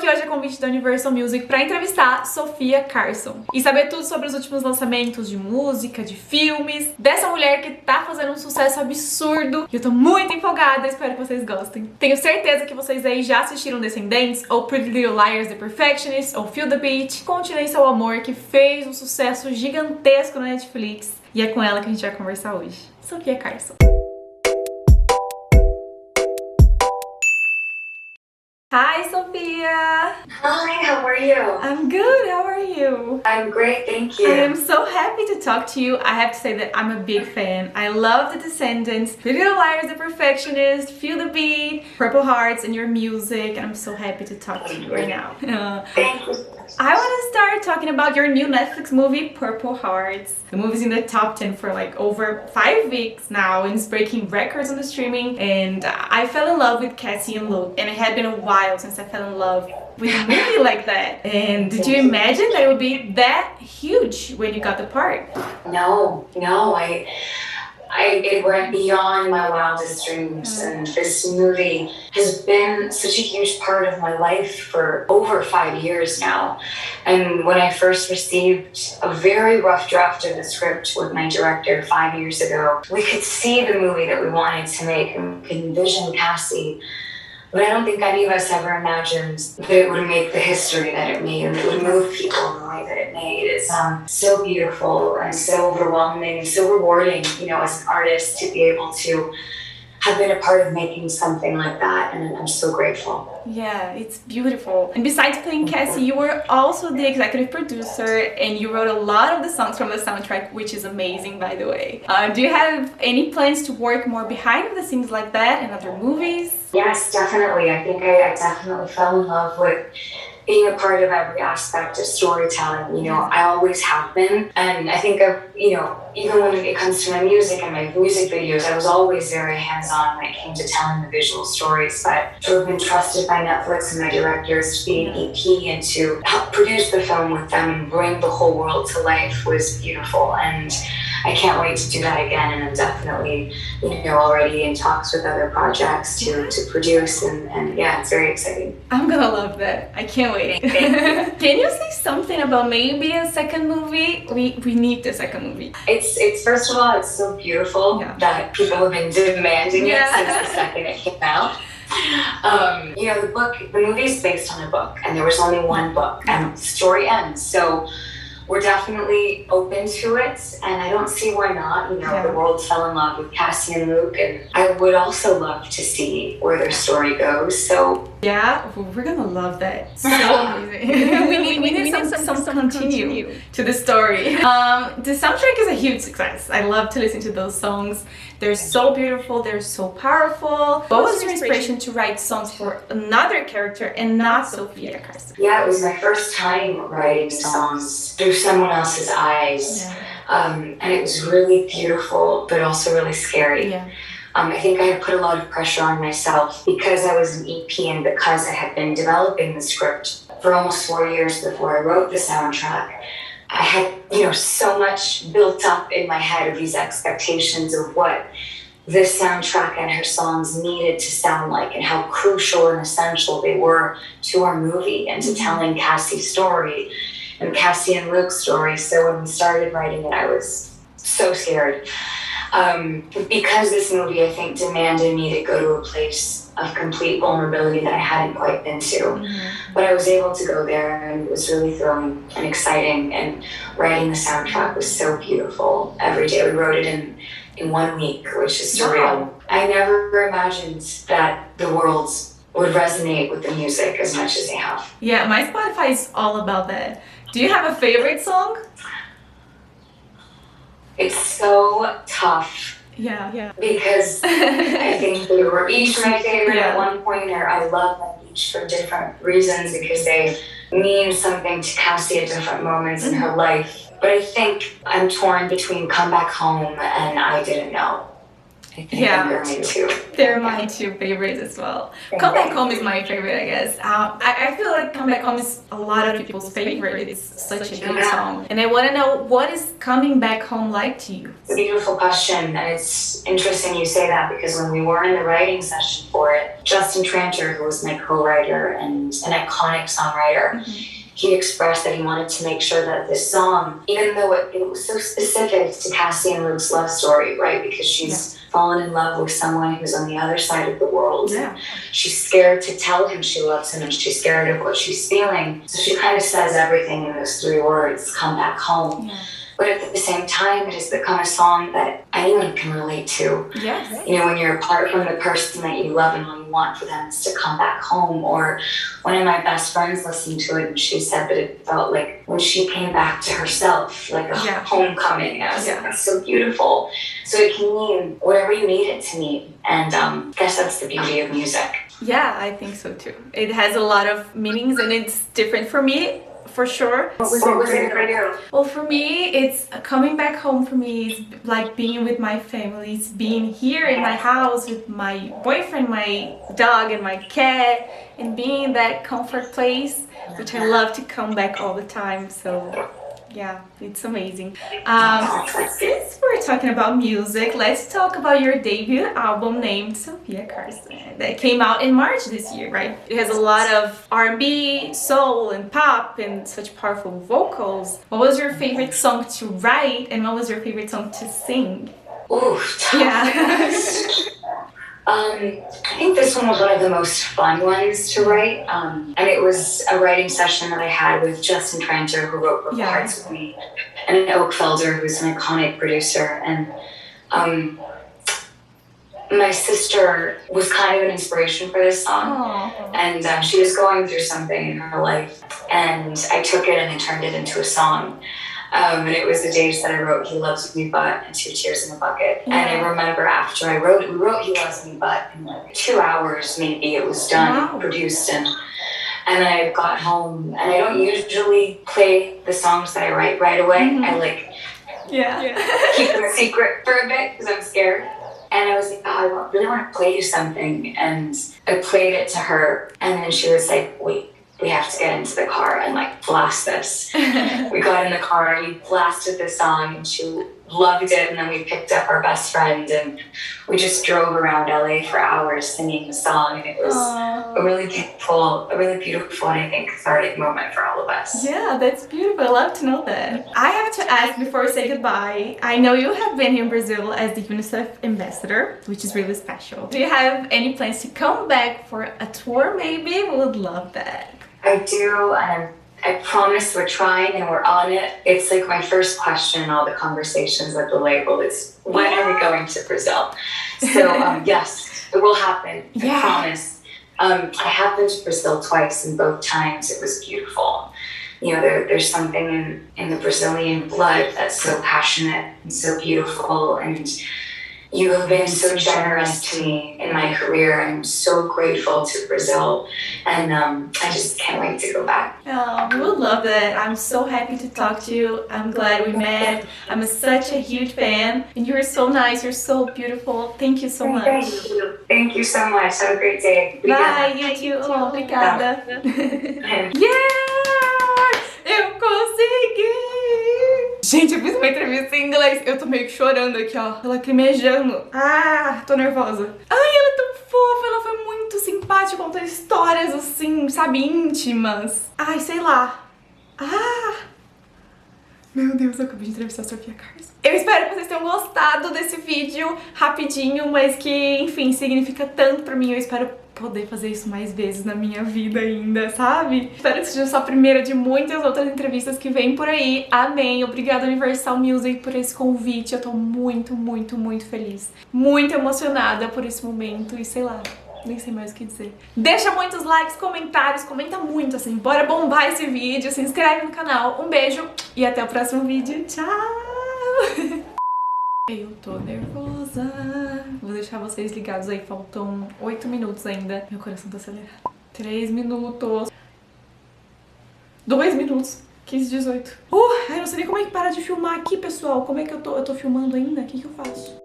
aqui hoje a convite da Universal Music para entrevistar Sofia Carson e saber tudo sobre os últimos lançamentos de música, de filmes, dessa mulher que tá fazendo um sucesso absurdo. E eu tô muito empolgada, espero que vocês gostem. Tenho certeza que vocês aí já assistiram Descendants, ou Pretty Little Liars: The Perfectionist, ou Feel the Beat. Continue Seu Amor, que fez um sucesso gigantesco na Netflix. E é com ela que a gente vai conversar hoje. Sofia Carson. Hi, Sophia! Hi, how are you? I'm good, how are you? I'm great, thank you. I am so happy to talk to you. I have to say that I'm a big fan. I love The Descendants, Pretty Little Liars: The Perfectionist, Feel the Beat, Purple Hearts, and your music, and I'm so happy to talk to you right now. Thank you. I want to start talking about your new Netflix movie, Purple Hearts. The movie's in the top 10 for like over 5 weeks now and it's breaking records on the streaming. And I fell in love with Cassie and Luke, and it had been a while since I fell in love with a movie like that. And did you imagine that it would be that huge when you got the part? No, it went beyond my wildest dreams, and this movie has been such a huge part of my life for over 5 years now. And when I first received a very rough draft of the script with my director 5 years ago, we could see the movie that we wanted to make and we could envision Cassie. But I don't think any of us ever imagined that it would make the history that it made and it would move people in the way that it made. It's so beautiful and so overwhelming and so rewarding, you know, as an artist to be able to have been a part of making something like that, and I'm so grateful. Yeah, it's beautiful. And besides playing Cassie, you were also the executive producer and you wrote a lot of the songs from the soundtrack, which is amazing, by the way. Do you have any plans to work more behind the scenes like that in other movies? Yes, definitely. I think I definitely fell in love with being a part of every aspect of storytelling. You know, I always have been. And I think, even when it comes to my music and my music videos, I was always very hands-on when it came to telling the visual stories. But to have been trusted by Netflix and my directors to be an EP and to help produce the film with them and bring the whole world to life was beautiful. And I can't wait to do that again, and I'm definitely, already in talks with other projects to produce, and yeah, it's very exciting. I'm gonna love that. I can't wait. Can you say something about maybe a second movie? We need the second movie. It's first of all, it's so beautiful that people have been demanding it since the second it came out. The movie is based on a book, and there was only one book, and the story ends. So we're definitely open to it, and I don't see why not. The world fell in love with Cassie and Luke, and I would also love to see where their story goes. So yeah, we're gonna love that. So amazing. we need some continue to the story. The soundtrack is a huge success. I love to listen to those songs. They're so beautiful, they're so powerful. What was your inspiration to write songs for another character and not Sofia Carson? Yeah, it was my first time writing songs through someone else's eyes. And it was really beautiful, but also really scary. I think I had put a lot of pressure on myself because I was an EP and because I had been developing the script for almost 4 years before I wrote the soundtrack. I had, so much built up in my head of these expectations of what this soundtrack and her songs needed to sound like and how crucial and essential they were to our movie and to telling Cassie's story and Cassie and Luke's story. So when we started writing it, I was so scared. Because this movie, I think, demanded me to go to a place of complete vulnerability that I hadn't quite been to. But I was able to go there, and it was really thrilling and exciting, and writing the soundtrack was so beautiful. Every day we wrote it in 1 week, which is surreal. I never imagined that the world would resonate with the music as much as they have. Yeah, my Spotify is all about that. Do you have a favorite song? It's so tough. Yeah. Because I think they were each my favorite at one point, or I love them each for different reasons because they mean something to Cassie at different moments in her life. But I think I'm torn between Come Back Home and I Didn't Know. I think they're mine too. They're my two favorites as well. Come Back Home is my favorite, I guess. I feel like Come Back Home is a lot of people's favorite. It's such a good song. And I want to know, what is coming back home like to you? It's a beautiful question, and it's interesting you say that, because when we were in the writing session for it, Justin Tranter, who was my co-writer and an iconic songwriter, he expressed that he wanted to make sure that this song, even though it was so specific to Cassie and Luke's love story, right? Because she's fallen in love with someone who's on the other side of the world. Yeah. She's scared to tell him she loves him, and she's scared of what she's feeling. So she kind of says everything in those 3 words, come back home. Yeah. But at the same time, it has become a song that anyone can relate to. Yes. You know, when you're apart from the person that you love and all you want for them is to come back home. Or one of my best friends listened to it and she said that it felt like when she came back to herself, like a homecoming. And I was like, that's so beautiful. So it can mean whatever you need it to mean. And I guess that's the beauty of music. Yeah, I think so too. It has a lot of meanings and it's different for me. For sure. What was it for you? Well, for me, it's coming back home. For me, it's like being with my family. It's being here in my house with my boyfriend, my dog, and my cat, and being in that comfort place, which I love to come back all the time. So, yeah, it's amazing. Since we're talking about music, let's talk about your debut album named Sofia Carson that came out in March this year, right? It has a lot of R&B, soul, and pop, and such powerful vocals. What was your favorite song to write, and what was your favorite song to sing? Ooh, yeah. I think this one was one of the most fun ones to write. And it was a writing session that I had with Justin Tranter, who wrote Broken Hearts with me, and Oak Felder, who's an iconic producer. And my sister was kind of an inspiration for this song. And she was going through something in her life. And I took it and I turned it into a song. And it was the days that I wrote He Loves Me But and 2 Tears in a Bucket. And I remember after I wrote it, we wrote He Loves Me But in like 2 hours maybe. It was done, produced, and I got home. And I don't usually play the songs that I write right away. I like keep them a secret for a bit because I'm scared. And I was like, I really want to play you something. And I played it to her. And then she was like, wait, we have to get into the car and like blast this. We got in the car, we blasted this song, and she loved it. And then we picked up our best friend and we just drove around LA for hours singing the song. And it was a really beautiful, and I think cathartic moment for all of us. Yeah, that's beautiful. I love to know that. I have to ask before we say goodbye. I know you have been in Brazil as the UNICEF ambassador, which is really special. Do you have any plans to come back for a tour maybe? We would love that. I do, and I promise we're trying and we're on it. It's like my first question in all the conversations at the label is, when are we going to Brazil? So yes, it will happen, I promise. I have been to Brazil twice, and both times it was beautiful. You know, there's something in the Brazilian blood that's so passionate and so beautiful, and you have been so generous to me in my career. I'm so grateful to Brazil, and I just can't wait to go back. Oh, we would love that. I'm so happy to talk to you. I'm glad we met. I'm such a huge fan, and you're so nice. You're so beautiful. Thank you so much. Thank you. Thank you so much. Have a great day. Bye, you too. Oh, obrigada. Eu consegui! Gente, eu fiz uma entrevista em inglês. Eu tô meio que chorando aqui, ó. Lacrimejando. Tô nervosa. Ai, ela é tão fofa. Ela foi muito simpática. Contou histórias, assim, sabe, íntimas. Ai, sei lá. Meu Deus, eu acabei de entrevistar a Sofia Carson. Eu espero que vocês tenham gostado desse vídeo rapidinho, mas que, enfim, significa tanto pra mim. Eu espero poder fazer isso mais vezes na minha vida ainda, sabe? Espero que seja só a primeira de muitas outras entrevistas que vêm por aí. Amém! Obrigada, Universal Music, por esse convite. Eu tô muito, muito, muito feliz. Muito emocionada por esse momento e sei lá, nem sei mais o que dizer. Deixa muitos likes, comentários, comenta muito, assim, bora bombar esse vídeo, se inscreve no canal. Um beijo e até o próximo vídeo. Tchau! Eu tô nervosa. Vou deixar vocês ligados aí, faltam 8 minutos ainda. Meu coração tá acelerado. 3 minutos. 2 minutos. 15, 18. Eu não sei nem como é que para de filmar aqui, pessoal. Como é que eu tô filmando ainda? O que eu faço?